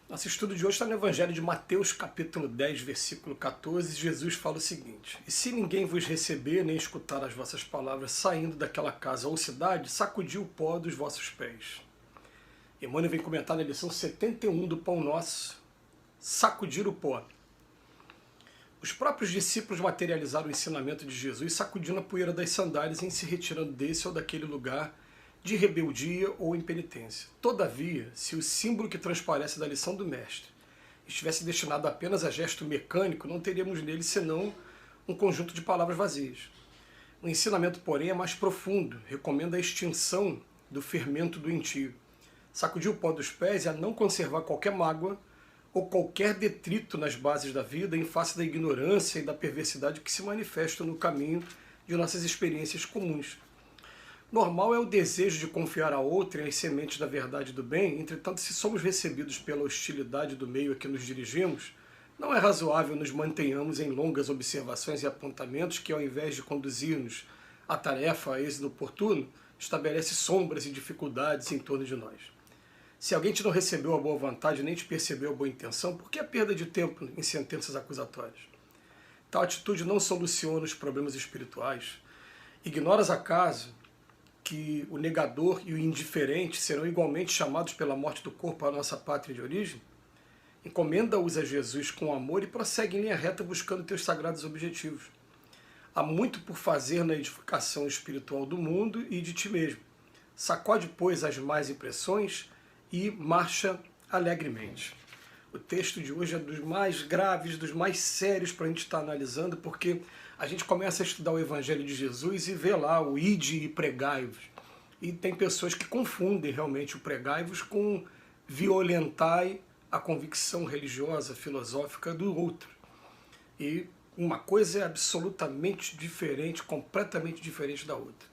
Nosso estudo de hoje está no Evangelho de Mateus, capítulo 10, versículo 14. Jesus fala o seguinte: E se ninguém vos receber, nem escutar as vossas palavras saindo daquela casa ou cidade, sacudi o pó dos vossos pés. Emmanuel vem comentar na lição 71 do Pão Nosso, sacudir o pó. Os próprios discípulos materializaram o ensinamento de Jesus sacudindo a poeira das sandálias em se retirando desse ou daquele lugar de rebeldia ou impenitência. Todavia, se o símbolo que transparece da lição do Mestre estivesse destinado apenas a gesto mecânico, não teríamos nele senão um conjunto de palavras vazias. O ensinamento, porém, é mais profundo, recomenda a extinção do fermento doentio. Sacudir o pó dos pés é a não conservar qualquer mágoa ou qualquer detrito nas bases da vida em face da ignorância e da perversidade que se manifestam no caminho de nossas experiências comuns. Normal é o desejo de confiar a outrem as sementes da verdade e do bem, entretanto, se somos recebidos pela hostilidade do meio a que nos dirigimos, não é razoável nos mantenhamos em longas observações e apontamentos que, ao invés de conduzir-nos à tarefa a êxito oportuno, estabelece sombras e dificuldades em torno de nós. Se alguém te não recebeu a boa vontade nem te percebeu a boa intenção, por que a perda de tempo em sentenças acusatórias? Tal atitude não soluciona os problemas espirituais. Ignoras acaso que o negador e o indiferente serão igualmente chamados pela morte do corpo à nossa pátria de origem? Encomenda-os a Jesus com amor e prossegue em linha reta buscando teus sagrados objetivos. Há muito por fazer na edificação espiritual do mundo e de ti mesmo. Sacode, pois, as más impressões e marcha alegremente. O texto de hoje é dos mais graves, dos mais sérios para a gente estar analisando, porque a gente começa a estudar o Evangelho de Jesus e vê lá o ide e pregai-vos. E tem pessoas que confundem realmente o pregai-vos com violentai a convicção religiosa, filosófica do outro. E uma coisa é absolutamente diferente, completamente diferente da outra.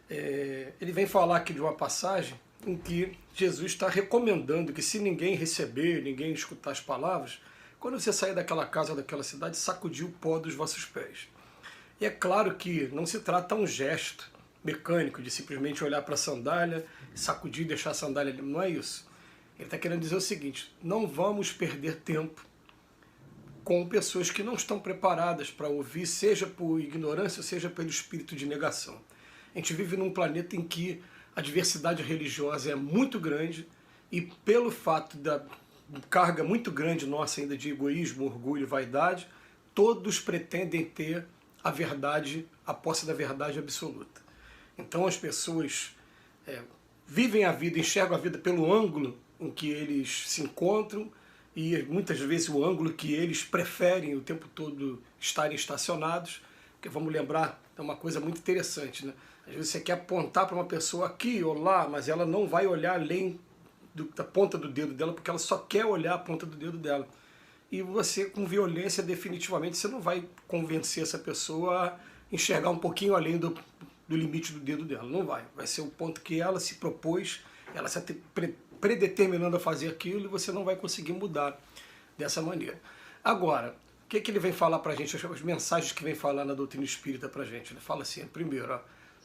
Ele vem falar aqui de uma passagem em que Jesus está recomendando que se ninguém receber, ninguém escutar as palavras, quando você sair daquela casa ou daquela cidade, sacudir o pó dos vossos pés. E é claro que não se trata de um gesto mecânico, de simplesmente olhar para a sandália, sacudir e deixar a sandália ali. Não é isso. Ele está querendo dizer o seguinte: não vamos perder tempo com pessoas que não estão preparadas para ouvir, seja por ignorância, seja pelo espírito de negação. A gente vive num planeta em que a diversidade religiosa é muito grande e pelo fato da carga muito grande nossa ainda de egoísmo, orgulho, vaidade, todos pretendem ter a verdade, a posse da verdade absoluta. Então as pessoas vivem a vida, enxergam a vida pelo ângulo em que eles se encontram e muitas vezes o ângulo que eles preferem o tempo todo estarem estacionados, porque vamos lembrar, é uma coisa muito interessante, né? Às vezes você quer apontar para uma pessoa aqui ou lá, mas ela não vai olhar além da ponta do dedo dela, porque ela só quer olhar a ponta do dedo dela. E você, com violência, definitivamente, você não vai convencer essa pessoa a enxergar um pouquinho além do limite do dedo dela. Não vai. Vai ser o ponto que ela se propôs, ela se predeterminando a fazer aquilo, e você não vai conseguir mudar dessa maneira. Agora, o que ele vem falar para a gente, as mensagens que vem falar na doutrina espírita para a gente? Ele fala assim, primeiro,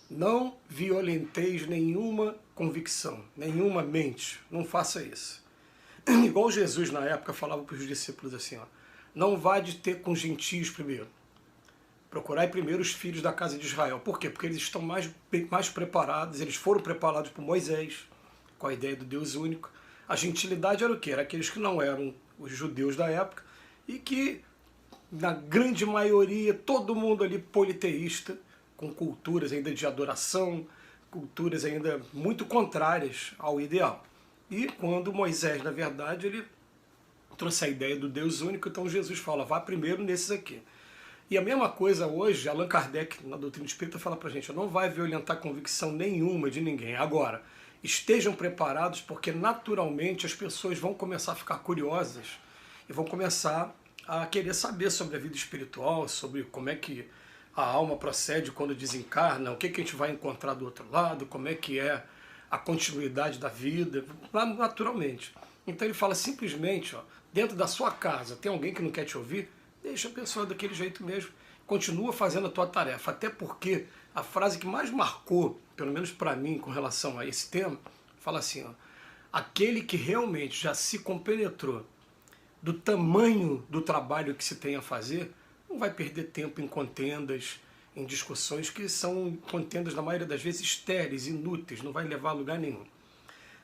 não violenteis nenhuma convicção, nenhuma mente, não faça isso. Igual Jesus na época falava para os discípulos assim, não vade ter com gentios primeiro. Procurai primeiro os filhos da casa de Israel. Por quê? Porque eles estão mais preparados, eles foram preparados por Moisés, com a ideia do Deus único. A gentilidade era o quê? Era aqueles que não eram os judeus da época e que, na grande maioria, todo mundo ali politeísta, com culturas ainda de adoração, culturas ainda muito contrárias ao ideal. E quando Moisés, na verdade, ele trouxe a ideia do Deus único, então Jesus fala, vá primeiro nesses aqui. E a mesma coisa hoje, Allan Kardec, na doutrina espírita, fala pra gente, não vai violentar convicção nenhuma de ninguém. Agora, estejam preparados, porque naturalmente as pessoas vão começar a ficar curiosas e vão começar a querer saber sobre a vida espiritual, sobre como é que a alma procede quando desencarna, o que a gente vai encontrar do outro lado, como é que é a continuidade da vida, naturalmente. Então ele fala simplesmente, dentro da sua casa tem alguém que não quer te ouvir, deixa a pessoa daquele jeito mesmo, continua fazendo a tua tarefa, até porque a frase que mais marcou, pelo menos para mim, com relação a esse tema, fala assim, aquele que realmente já se compenetrou do tamanho do trabalho que se tem a fazer, não vai perder tempo em contendas, em discussões que são contendas, na maioria das vezes, estéreis, inúteis, não vai levar a lugar nenhum.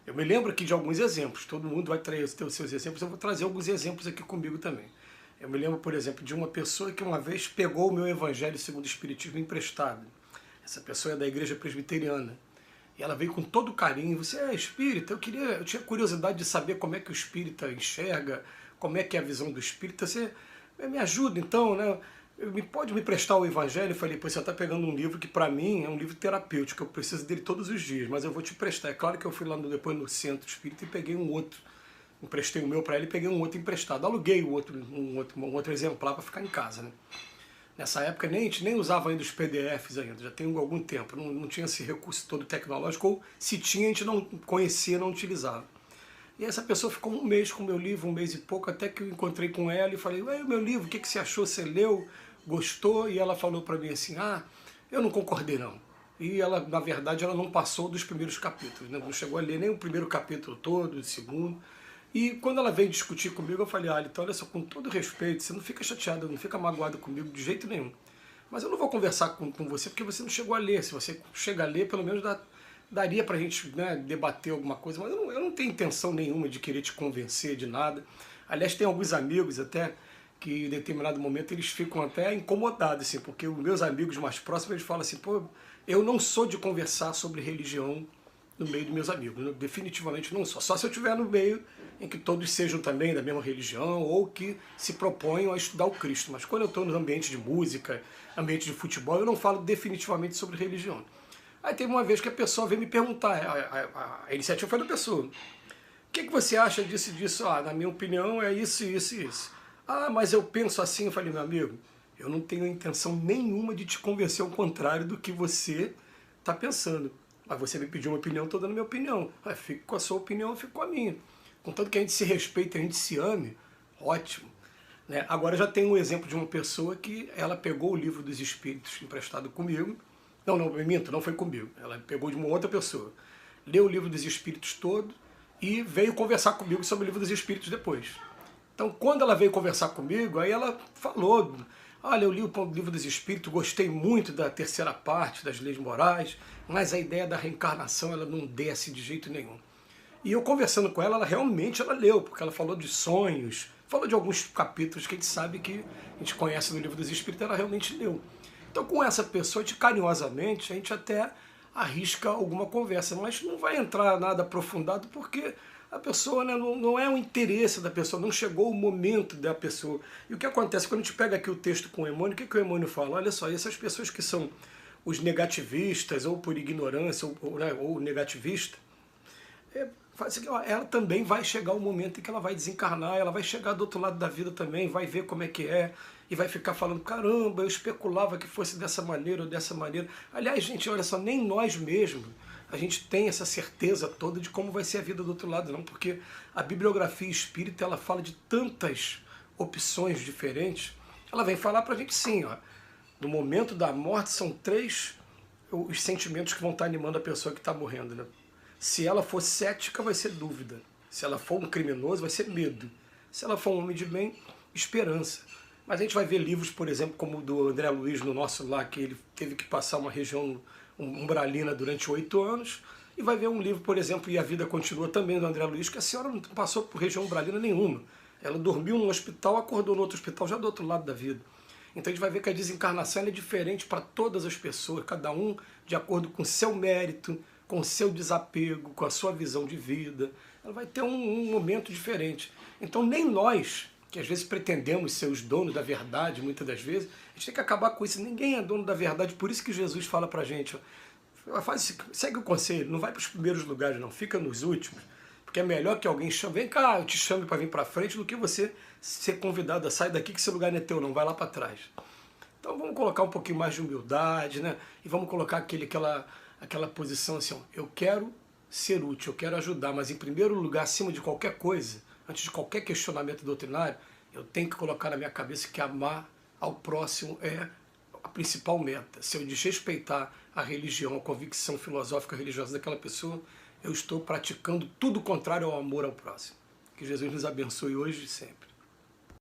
Eu me lembro aqui de alguns exemplos, todo mundo vai ter os seus exemplos, eu vou trazer alguns exemplos aqui comigo também. Eu me lembro, por exemplo, de uma pessoa que uma vez pegou o meu Evangelho segundo o Espiritismo emprestado. Essa pessoa é da igreja presbiteriana. E ela veio com todo carinho, você é espírita, eu tinha curiosidade de saber como é que o espírita enxerga, como é que é a visão do espírita, você me ajuda então, né? Pode me prestar o Evangelho? Eu falei, pois você está pegando um livro que para mim é um livro terapêutico, eu preciso dele todos os dias, mas eu vou te prestar. É claro que eu fui lá depois no centro espírita e peguei um outro, emprestei o meu para ele e peguei um outro emprestado. Aluguei um outro exemplar para ficar em casa, né? Nessa época a gente nem usava ainda os PDFs ainda, já tem algum tempo, não tinha esse recurso todo tecnológico, ou se tinha a gente não conhecia, não utilizava. E essa pessoa ficou um mês com o meu livro, um mês e pouco, até que eu encontrei com ela e falei, ué, o meu livro, o que você achou? Você leu? Gostou? E ela falou para mim assim, eu não concordei não. E ela, na verdade, ela não passou dos primeiros capítulos, né? Não chegou a ler nem o primeiro capítulo todo, o segundo. E quando ela veio discutir comigo, eu falei, então olha só, com todo respeito, você não fica chateada, não fica magoada comigo de jeito nenhum. Mas eu não vou conversar com você porque você não chegou a ler. Se você chega a ler, pelo menos daria pra gente, né, debater alguma coisa, mas eu não tenho intenção nenhuma de querer te convencer de nada. Aliás, tem alguns amigos até que em determinado momento eles ficam até incomodados, assim, porque os meus amigos mais próximos eles falam assim, pô, eu não sou de conversar sobre religião no meio dos meus amigos, eu definitivamente não sou. Só se eu estiver no meio em que todos sejam também da mesma religião ou que se proponham a estudar o Cristo. Mas quando eu estou no ambiente de música, ambiente de futebol, eu não falo definitivamente sobre religião. Aí teve uma vez que a pessoa veio me perguntar, a iniciativa foi da pessoa, o que você acha disso e disso? Na minha opinião é isso, isso e isso. Mas eu penso assim. Eu falei, meu amigo, eu não tenho intenção nenhuma de te convencer ao contrário do que você está pensando. Mas você me pediu uma opinião, estou dando minha opinião. Fico com a sua opinião, eu fico com a minha. Contanto que a gente se respeite, a gente se ame, ótimo. Né? Agora já tem um exemplo de uma pessoa que ela pegou o livro dos Espíritos emprestado comigo. Não, minto, não foi comigo. Ela pegou de uma outra pessoa. Leu o livro dos Espíritos todo e veio conversar comigo sobre o livro dos Espíritos depois. Então, quando ela veio conversar comigo, aí ela falou, olha, eu li o livro dos Espíritos, gostei muito da terceira parte, das leis morais, mas a ideia da reencarnação, ela não desce de jeito nenhum. E eu conversando com ela, ela leu, porque ela falou de sonhos, falou de alguns capítulos que a gente sabe que a gente conhece no livro dos Espíritos, ela realmente leu. Então, com essa pessoa, carinhosamente, a gente até arrisca alguma conversa, mas não vai entrar nada aprofundado, porque a pessoa, né, não é o interesse da pessoa, não chegou o momento da pessoa. E o que acontece, quando a gente pega aqui o texto com o Emmanuel, o que o Emmanuel fala? Olha só, essas pessoas que são os negativistas, ou por ignorância, ou negativista, ela também vai chegar o momento em que ela vai desencarnar, ela vai chegar do outro lado da vida também, vai ver como é que é, e vai ficar falando, caramba, eu especulava que fosse dessa maneira ou dessa maneira. Aliás, gente, olha só, nem nós mesmos a gente tem essa certeza toda de como vai ser a vida do outro lado, não, porque a bibliografia espírita, ela fala de tantas opções diferentes, ela vem falar pra gente sim, no momento da morte são 3 os sentimentos que vão estar animando a pessoa que está morrendo, né? Se ela for cética, vai ser dúvida. Se ela for um criminoso, vai ser medo. Se ela for um homem de bem, esperança. Mas a gente vai ver livros, por exemplo, como o do André Luiz, no nosso lá, que ele teve que passar uma região umbralina durante 8 anos, e vai ver um livro, por exemplo, E a Vida Continua, também do André Luiz, que a senhora não passou por região umbralina nenhuma. Ela dormiu num hospital, acordou no outro hospital, já do outro lado da vida. Então a gente vai ver que a desencarnação é diferente para todas as pessoas, cada um de acordo com o seu mérito, com o seu desapego, com a sua visão de vida. Ela vai ter um momento diferente. Então nem nós, que às vezes pretendemos ser os donos da verdade, muitas das vezes, a gente tem que acabar com isso. Ninguém é dono da verdade, por isso que Jesus fala pra gente, segue o conselho, não vai para os primeiros lugares não, fica nos últimos, porque é melhor que alguém chame, vem cá, eu te chame para vir para frente, do que você ser convidado a sair daqui que esse lugar não é teu não, vai lá para trás. Então vamos colocar um pouquinho mais de humildade, né? E vamos colocar aquela posição assim, eu quero ser útil, eu quero ajudar, mas em primeiro lugar, acima de qualquer coisa, antes de qualquer questionamento doutrinário, eu tenho que colocar na minha cabeça que amar ao próximo é a principal meta. Se eu desrespeitar a religião, a convicção filosófica religiosa daquela pessoa, eu estou praticando tudo contrário ao amor ao próximo. Que Jesus nos abençoe hoje e sempre.